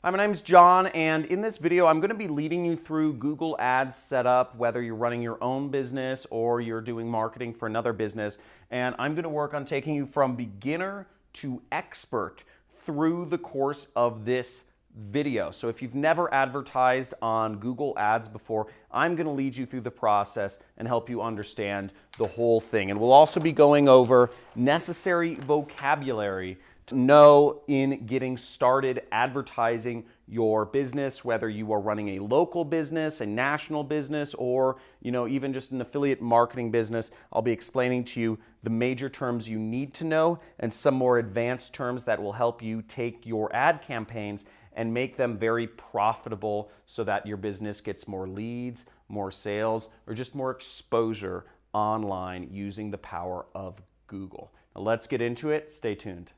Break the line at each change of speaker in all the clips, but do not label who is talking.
Hi, my name's John, and in this video I'm going to be leading you through Google Ads setup, whether you're running your own business or you're doing marketing for another business. And I'm going to work on taking you from beginner to expert through the course of this video. So if you've never advertised on Google Ads before, I'm going to lead you through the process and help you understand the whole thing. And we'll also be going over necessary vocabulary to know in getting started advertising your business, whether you are running a local business, a national business, or even just an affiliate marketing business. I'll be explaining to you the major terms you need to know and some more advanced terms that will help you take your ad campaigns and make them very profitable so that your business gets more leads, more sales, or just more exposure online using the power of Google. Now let's get into it. Stay tuned.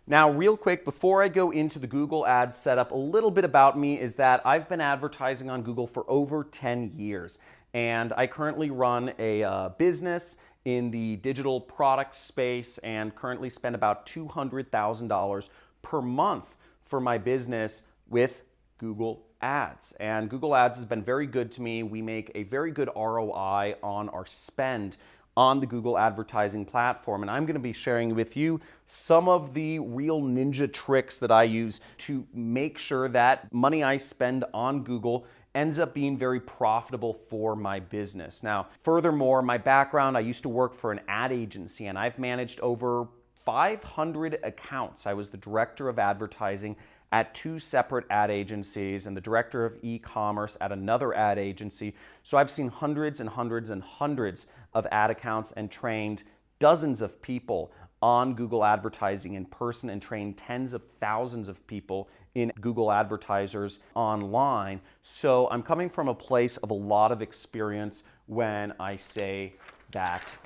Now, real quick, before I go into the Google Ads setup, a little bit about me is that I've been advertising on Google for over 10 years. And I currently run a business in the digital product space and currently spend about $200,000 per month for my business with Google Ads. And Google Ads has been very good to me. We make a very good ROI on our spend on the Google advertising platform. And I'm going to be sharing with you some of the real ninja tricks that I use to make sure that money I spend on Google ends up being very profitable for my business. Now, furthermore, my background, I used to work for an ad agency and I've managed over 500 accounts. I was the director of advertising at 2 separate ad agencies and the director of e-commerce at another ad agency. So I've seen hundreds and hundreds and hundreds of ad accounts and trained dozens of people on Google advertising in person and trained tens of thousands of people in Google advertisers online. So I'm coming from a place of a lot of experience when I say that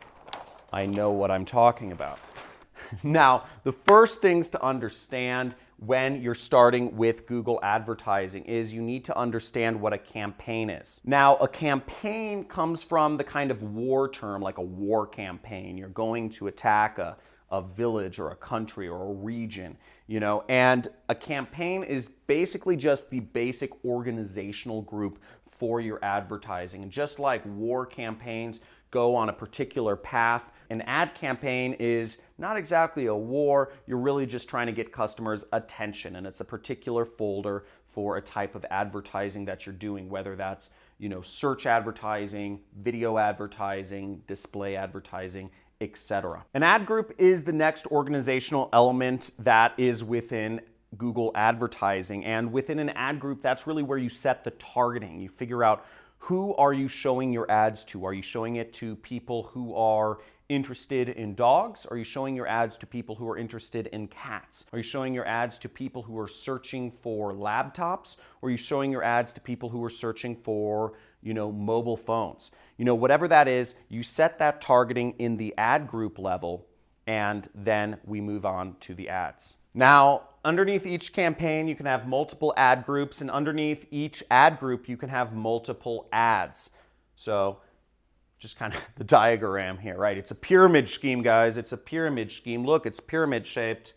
I know what I'm talking about. Now, the first things to understand when you're starting with Google advertising is you need to understand what a campaign is. Now, a campaign comes from the kind of war term, like a war campaign. You're going to attack a village or a country or a region, and a campaign is basically just the basic organizational group for your advertising. And just like war campaigns go on a particular path, an ad campaign is not exactly a war. You're really just trying to get customers' attention, and it's a particular folder for a type of advertising that you're doing, whether that's search advertising, video advertising, display advertising, etc. An ad group is the next organizational element that is within Google advertising, and within an ad group, that's really where you set the targeting. You figure out who are you showing your ads to? Are you showing it to people who are interested in dogs? Are you showing your ads to people who are interested in cats? Are you showing your ads to people who are searching for laptops? Or are you showing your ads to people who are searching for, mobile phones? Whatever that is, you set that targeting in the ad group level, and then we move on to the ads. Now, underneath each campaign, you can have multiple ad groups, and underneath each ad group, you can have multiple ads. So just kind of the diagram here, right? It's a pyramid scheme, guys. It's a pyramid scheme. Look, it's pyramid shaped.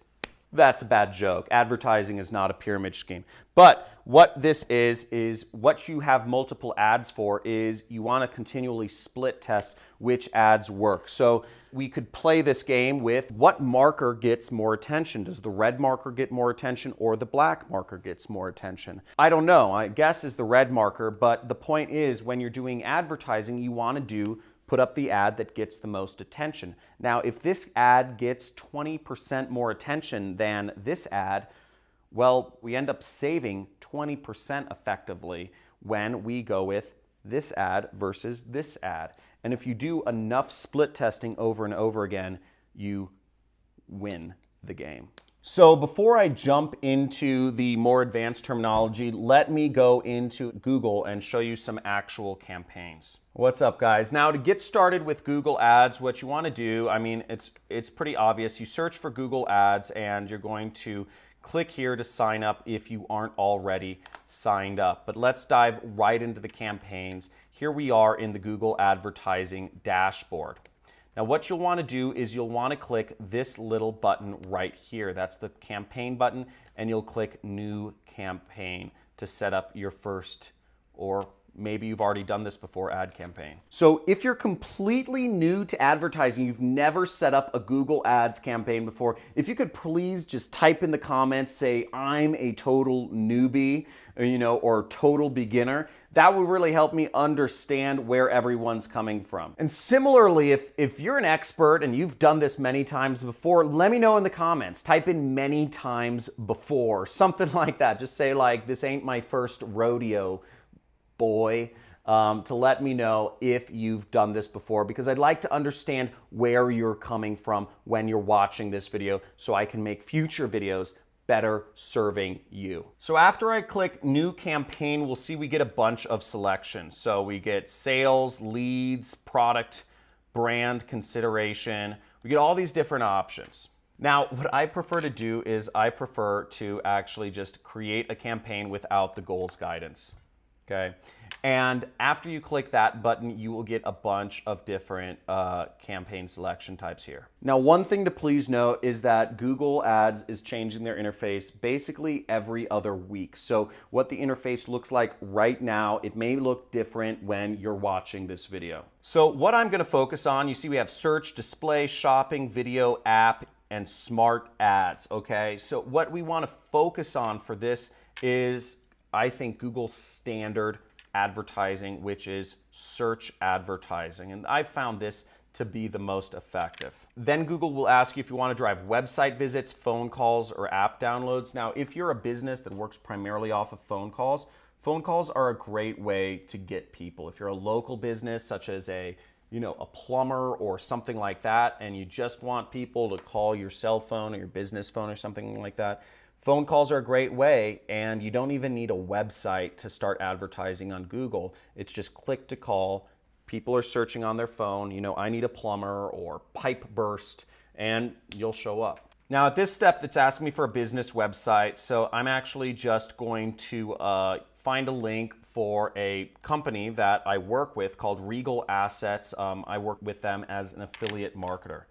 That's a bad joke. Advertising is not a pyramid scheme. But what this is what you have multiple ads for is you want to continually split test which ads work. So we could play this game with what marker gets more attention. Does the red marker get more attention or the black marker gets more attention? I don't know. I guess is the red marker, but the point is when you're doing advertising, you want to put up the ad that gets the most attention. Now, if this ad gets 20% more attention than this ad, well, we end up saving 20% effectively when we go with this ad versus this ad. And if you do enough split testing over and over again, you win the game. So before I jump into the more advanced terminology, let me go into Google and show you some actual campaigns. What's up, guys? Now, to get started with Google Ads, what you want to do, it's pretty obvious. You search for Google Ads and you're going to click here to sign up if you aren't already signed up. But let's dive right into the campaigns. here we are in the Google advertising dashboard. Now what you'll want to do is you'll want to click this little button right here. That's the campaign button, and you'll click new campaign to set up your first, or maybe you've already done this before, ad campaign. So if you're completely new to advertising, you've never set up a Google Ads campaign before, if you could please just type in the comments, say, I'm a total newbie, or total beginner. That would really help me understand where everyone's coming from. And similarly, if you're an expert and you've done this many times before, let me know in the comments. Type in many times before, something like that. Just say like, this ain't my first rodeo, boy, to let me know if you've done this before, because I'd like to understand where you're coming from when you're watching this video so I can make future videos better serving you. So after I click new campaign, we'll see we get a bunch of selections. So we get sales, leads, product, brand consideration. We get all these different options. Now, what I prefer to do is I prefer to actually just create a campaign without the goals guidance. Okay, and after you click that button, you will get a bunch of different campaign selection types here. Now, one thing to please note is that Google Ads is changing their interface basically every other week. So what the interface looks like right now, it may look different when you're watching this video. So what I'm going to focus on, you see we have search, display, shopping, video, app, and smart ads. Okay, so what we want to focus on for this is, I think, Google's standard advertising, which is search advertising. And I've found this to be the most effective. Then Google will ask you if you want to drive website visits, phone calls, or app downloads. Now, if you're a business that works primarily off of phone calls are a great way to get people. If you're a local business, such as a plumber or something like that, and you just want people to call your cell phone or your business phone or something like that, phone calls are a great way, and you don't even need a website to start advertising on Google. It's just click to call. People are searching on their phone, I need a plumber or pipe burst, and you'll show up. Now at this step, it's asking me for a business website, so I'm actually just going to find a link for a company that I work with called Regal Assets. I work with them as an affiliate marketer.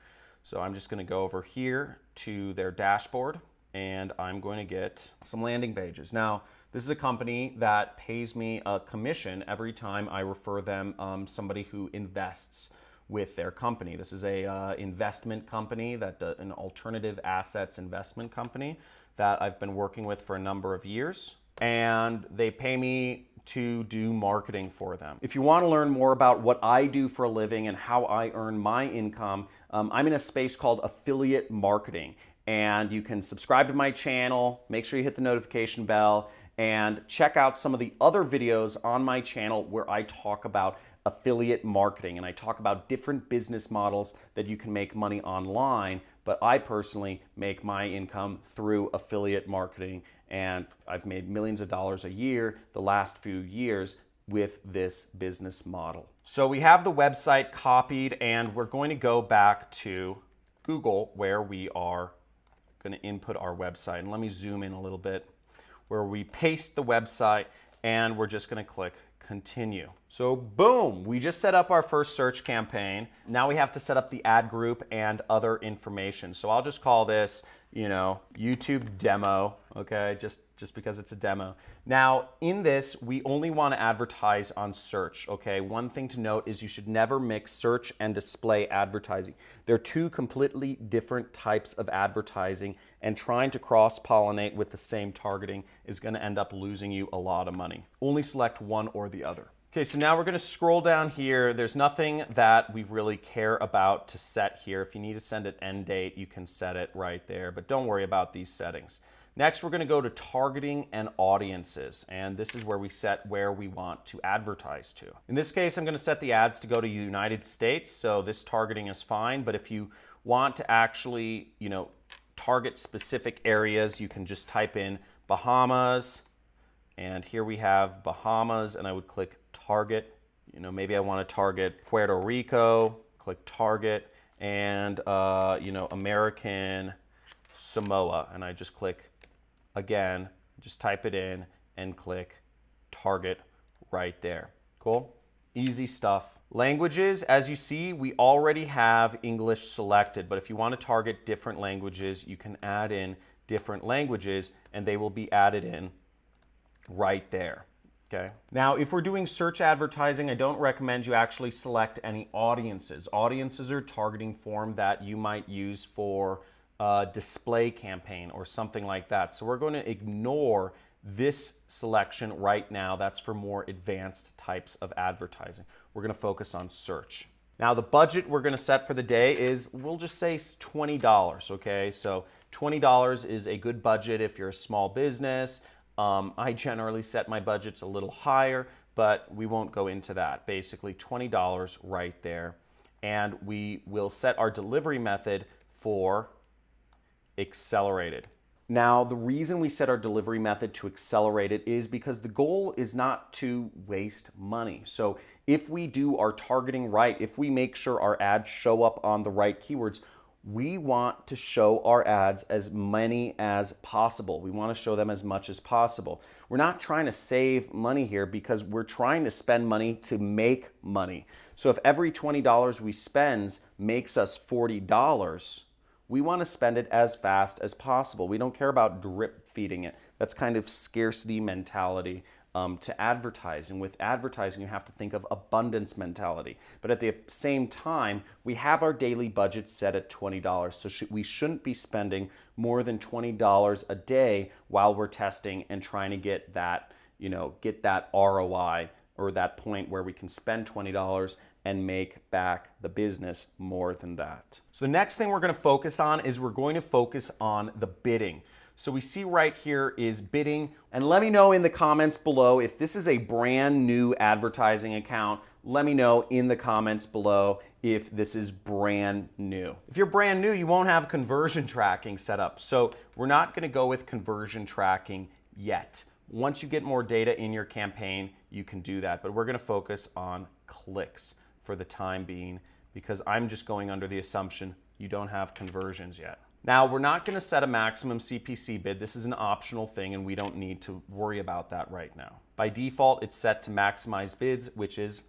So I'm just going to go over here to their dashboard, and I'm going to get some landing pages. Now, this is a company that pays me a commission every time I refer them somebody who invests with their company. This is a investment company, an alternative assets investment company that I've been working with for a number of years, and they pay me to do marketing for them. If you want to learn more about what I do for a living and how I earn my income, I'm in a space called affiliate marketing. And you can subscribe to my channel, make sure you hit the notification bell, and check out some of the other videos on my channel where I talk about affiliate marketing, and I talk about different business models that you can make money online, but I personally make my income through affiliate marketing, and I've made millions of dollars a year the last few years with this business model. So we have the website copied, and we're going to go back to Google where we are going to input our website. And let me zoom in a little bit, where we paste the website, and we're just going to click continue. So boom, we just set up our first search campaign. Now we have to set up the ad group and other information. So I'll just call this, YouTube demo, okay, just because it's a demo. Now in this, we only want to advertise on search, okay? One thing to note is you should never mix search and display advertising. They're two completely different types of advertising, and trying to cross-pollinate with the same targeting is going to end up losing you a lot of money. Only select one or the other. Okay, so now we're going to scroll down here. There's nothing that we really care about to set here. If you need to send an end date, you can set it right there, but don't worry about these settings. Next, we're going to go to targeting and audiences, and this is where we set where we want to advertise to. In this case, I'm going to set the ads to go to United States, so this targeting is fine, but if you want to actually, target specific areas, you can just type in Bahamas, and here we have Bahamas, and I would click target. Maybe I want to target Puerto Rico, click target, and American Samoa, and I just click again, just type it in and click target right there. Cool? Easy stuff. Languages, as you see, we already have English selected, but if you want to target different languages, you can add in different languages and they will be added in right there. Okay. Now, if we're doing search advertising, I don't recommend you actually select any audiences. Audiences are a targeting form that you might use for a display campaign or something like that. So we're going to ignore this selection right now. That's for more advanced types of advertising. We're going to focus on search. Now, the budget we're going to set for the day is, we'll just say $20, okay? So $20 is a good budget if you're a small business. I generally set my budgets a little higher, but we won't go into that. Basically $20 right there. And we will set our delivery method for accelerated. Now, the reason we set our delivery method to accelerated is because the goal is not to waste money. So if we do our targeting right, if we make sure our ads show up on the right keywords, we want to show our ads as many as possible. We want to show them as much as possible. We're not trying to save money here because we're trying to spend money to make money. So if every $20 we spend makes us $40, we want to spend it as fast as possible. We don't care about drip feeding it. That's kind of scarcity mentality to advertising. With advertising, you have to think of abundance mentality. But at the same time, we have our daily budget set at $20. So we shouldn't be spending more than $20 a day while we're testing and trying to get that, get that ROI, or that point where we can spend $20 and make back the business more than that. So the next thing we're going to focus on is we're going to focus on the bidding. So we see right here is bidding, and let me know in the comments below if this is a brand new advertising account. Let me know in the comments below if this is brand new. If you're brand new, you won't have conversion tracking set up. So we're not going to go with conversion tracking yet. Once you get more data in your campaign, you can do that. But we're going to focus on clicks for the time being because I'm just going under the assumption you don't have conversions yet. Now, we're not going to set a maximum CPC bid. This is an optional thing, and we don't need to worry about that right now. By default, it's set to maximize bids, which is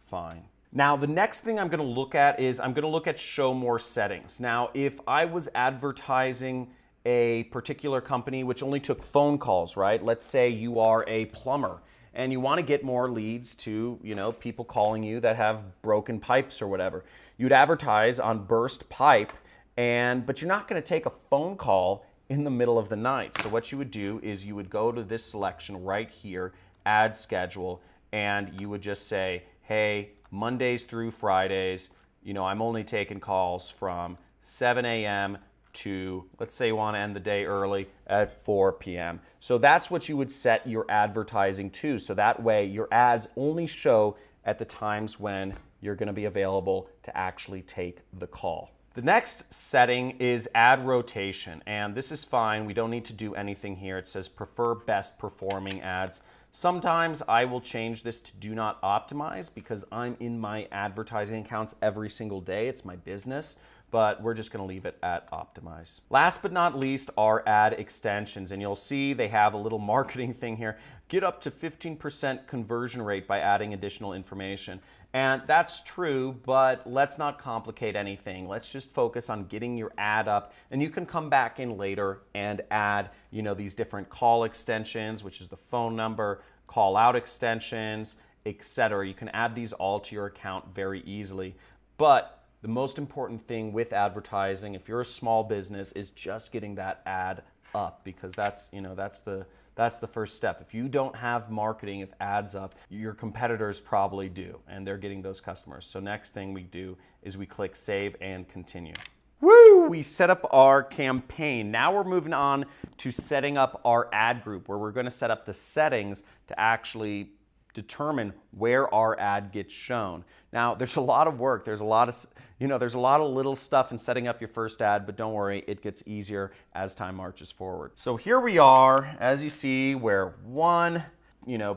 fine. Now, the next thing I'm going to look at is I'm going to look at show more settings. Now, if I was advertising a particular company which only took phone calls, right? Let's say you are a plumber and you want to get more leads to, people calling you that have broken pipes or whatever. You'd advertise on burst pipe, but you're not going to take a phone call in the middle of the night. So what you would do is you would go to this selection right here, add schedule, and you would just say, hey, Mondays through Fridays, I'm only taking calls from 7 a.m. to, let's say you want to end the day early at 4 p.m. So that's what you would set your advertising to. So that way your ads only show at the times when you're going to be available to actually take the call. The next setting is ad rotation, and this is fine. We don't need to do anything here. It says prefer best performing ads. Sometimes I will change this to do not optimize because I'm in my advertising accounts every single day. It's my business, but we're just going to leave it at optimize. Last but not least are ad extensions, and you'll see they have a little marketing thing here. Get up to 15% conversion rate by adding additional information. And that's true, but let's not complicate anything. Let's just focus on getting your ad up, and you can come back in later and add, these different call extensions, which is the phone number, call out extensions, etc. You can add these all to your account very easily. But the most important thing with advertising, if you're a small business, is just getting that ad up, because that's the first step. If you don't have marketing, if ads up, your competitors probably do, and they're getting those customers. So next thing we do is we click save and continue. Woo! We set up our campaign. Now we're moving on to setting up our ad group, where we're going to set up the settings to actually determine where our ad gets shown. Now, there's a lot of work. There's a lot of little stuff in setting up your first ad, but don't worry, it gets easier as time marches forward. So here we are, as you see,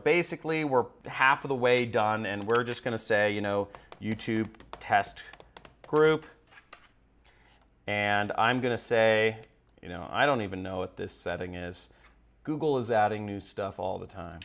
basically we're half of the way done, and we're just going to say, YouTube test group, and I'm going to say, I don't even know what this setting is. Google is adding new stuff all the time.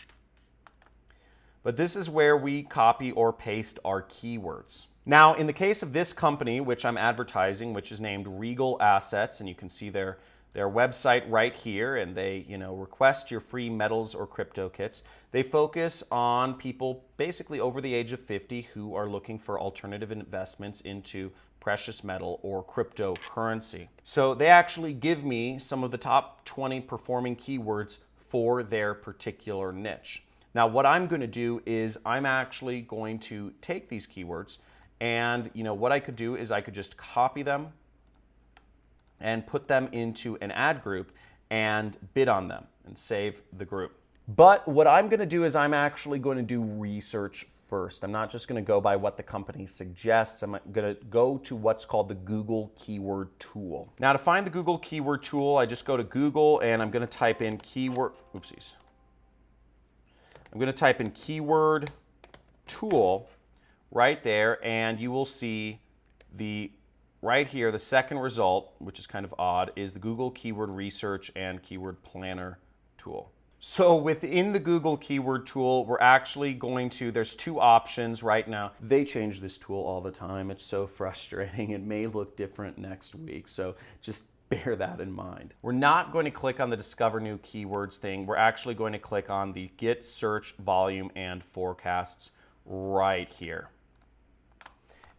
but this is where we copy or paste our keywords. Now, in the case of this company, which I'm advertising, which is named Regal Assets, and you can see their website right here, and they, request your free metals or crypto kits. They focus on people basically over the age of 50 who are looking for alternative investments into precious metal or cryptocurrency. So they actually give me some of the top 20 performing keywords for their particular niche. Now, what I'm going to do is I'm actually going to take these keywords, and what I could do is I could just copy them and put them into an ad group and bid on them and save the group. But what I'm going to do is I'm actually going to do research first. I'm not just going to go by what the company suggests. I'm going to go to what's called the Google Keyword Tool. Now, to find the Google Keyword Tool, I just go to Google and I'm going to type in keyword, oopsies. I'm going to type in Keyword Tool right there, and you will see right here, the second result, which is kind of odd, is the Google Keyword Research and Keyword Planner tool. So within the Google Keyword Tool, we're actually going to, there's two options right now. They change this tool all the time. It's so frustrating. It may look different next week, so just bear that in mind. We're not going to click on the Discover New Keywords thing. We're actually going to click on the Get Search Volume and Forecasts right here.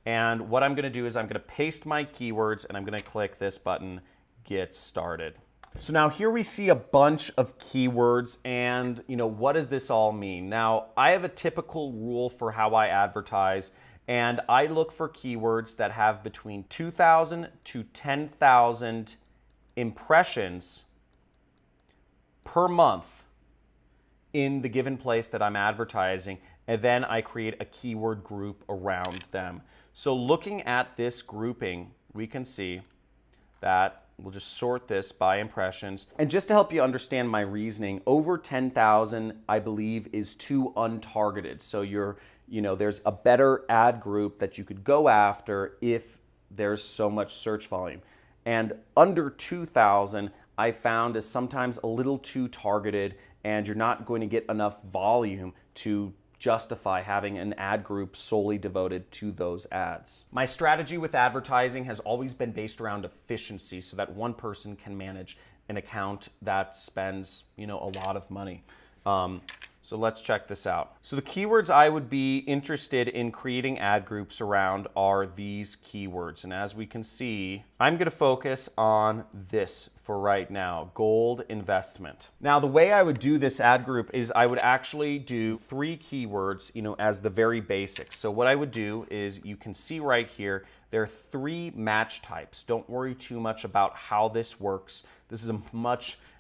And what I'm going to do is I'm going to paste my keywords and I'm going to click this button, Get Started. So now here we see a bunch of keywords, and what does this all mean? Now, I have a typical rule for how I advertise, and I look for keywords that have between 2,000 to 10,000 impressions per month in the given place that I'm advertising, and then I create a keyword group around them. So looking at this grouping, we can see that we'll just sort this by impressions. And just to help you understand my reasoning, over 10,000, I believe, is too untargeted. So there's a better ad group that you could go after if there's so much search volume. And under 2,000, I found is sometimes a little too targeted, and you're not going to get enough volume to justify having an ad group solely devoted to those ads. My strategy with advertising has always been based around efficiency, so that one person can manage an account that spends, a lot of money. So let's check this out. So the keywords I would be interested in creating ad groups around are these keywords. And as we can see, I'm going to focus on this for right now, gold investment. Now, the way I would do this ad group is I would actually do 3 keywords, as the very basics. So what I would do is you can see right here, there are 3 match types. Don't worry too much about how this works. This is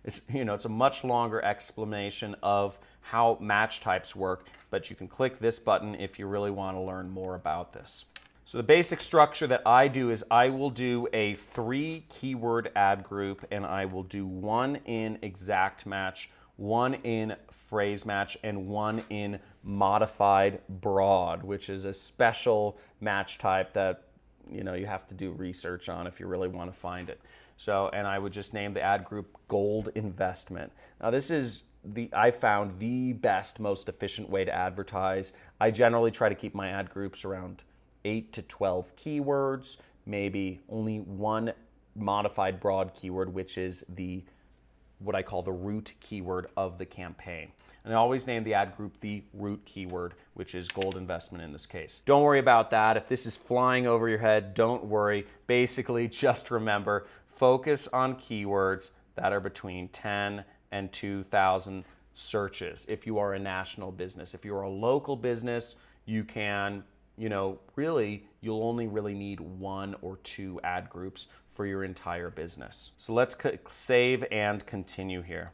it's a much longer explanation of how match types work, but you can click this button if you really want to learn more about this. So the basic structure that I do is I will do a 3 keyword ad group, and I will do 1 in exact match, 1 in phrase match, and 1 in modified broad, which is a special match type that you have to do research on if you really want to find it. So, and I would just name the ad group Gold Investment. Now this is I found the best, most efficient way to advertise. I generally try to keep my ad groups around 8 to 12 keywords, maybe only 1 modified broad keyword, which is what I call the root keyword of the campaign. And I always name the ad group the root keyword, which is gold investment in this case. Don't worry about that. If this is flying over your head, don't worry. Basically, just remember, focus on keywords that are between 10 and 2,000 searches. If you are a national business, if you're a local business, you can, you'll only really need 1 or 2 ad groups for your entire business. So let's save and continue here.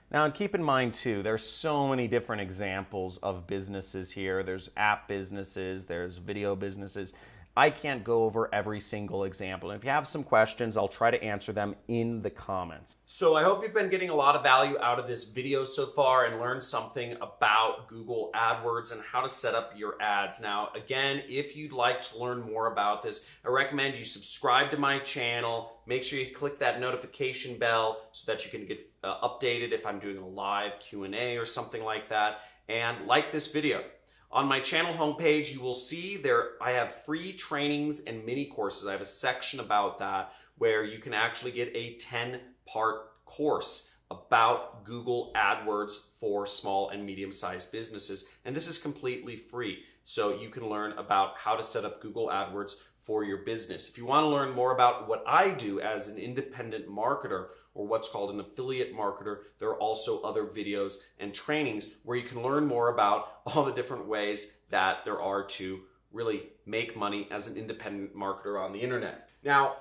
Now, and keep in mind too, there's so many different examples of businesses here. There's app businesses, there's video businesses. I can't go over every single example. And if you have some questions, I'll try to answer them in the comments. So I hope you've been getting a lot of value out of this video so far and learned something about Google AdWords and how to set up your ads. Now, again, if you'd like to learn more about this, I recommend you subscribe to my channel. Make sure you click that notification bell so that you can get updated if I'm doing a live Q&A or something like that. and like this video. On my channel homepage, you will see I have free trainings and mini courses. I have a section about that where you can actually get a 10-part course about Google AdWords for small and medium-sized businesses. And this is completely free. So you can learn about how to set up Google AdWords for your business. If you want to learn more about what I do as an independent marketer, or what's called an affiliate marketer, there are also other videos and trainings where you can learn more about all the different ways that there are to really make money as an independent marketer on the internet. Now,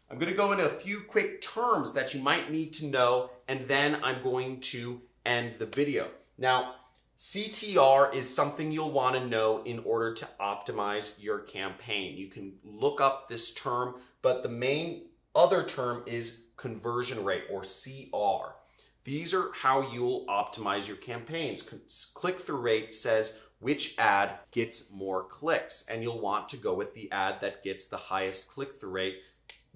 I'm going to go into a few quick terms that you might need to know, and then I'm going to end the video. Now, CTR is something you'll want to know in order to optimize your campaign. You can look up this term, but the main other term is conversion rate, or CR. These are how you'll optimize your campaigns. Click-through rate says which ad gets more clicks, and you'll want to go with the ad that gets the highest click-through rate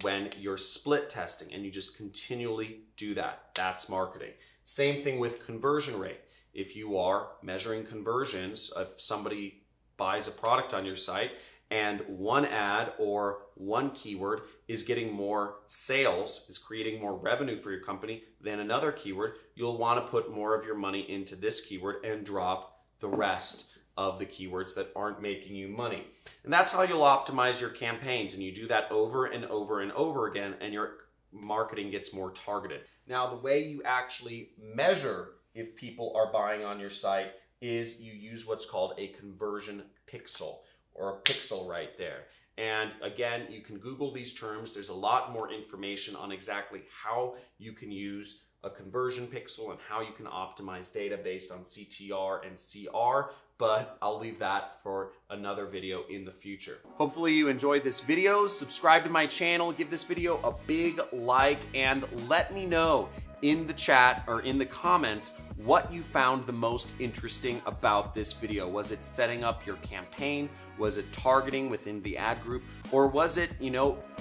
when you're split testing, and you just continually do that. That's marketing. Same thing with conversion rate. If you are measuring conversions, if somebody buys a product on your site and one ad or one keyword is getting more sales, is creating more revenue for your company than another keyword, you'll want to put more of your money into this keyword and drop the rest of the keywords that aren't making you money. And that's how you'll optimize your campaigns, and you do that over and over and over again, and your marketing gets more targeted. Now, the way you actually measure if people are buying on your site is you use what's called a conversion pixel, or a pixel right there. And again, you can Google these terms. There's a lot more information on exactly how you can use a conversion pixel and how you can optimize data based on CTR and CR, but I'll leave that for another video in the future. Hopefully you enjoyed this video. Subscribe to my channel, give this video a big like, and let me know in the chat or in the comments what you found the most interesting about this video. Was it setting up your campaign? Was it targeting within the ad group? Or was it,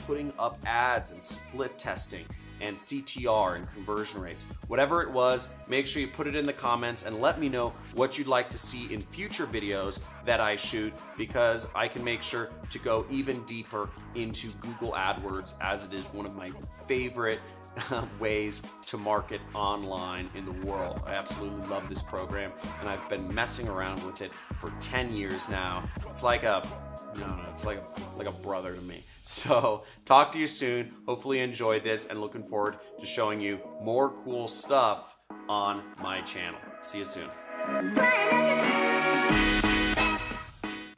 putting up ads and split testing and CTR and conversion rates? Whatever it was, make sure you put it in the comments and let me know what you'd like to see in future videos that I shoot, because I can make sure to go even deeper into Google AdWords, as it is one of my favorite ways to market online in the world. I absolutely love this program, and I've been messing around with it for 10 years now. It's like it's like a brother to me. So talk to you soon. Hopefully you enjoyed this, and looking forward to showing you more cool stuff on my channel. See you soon.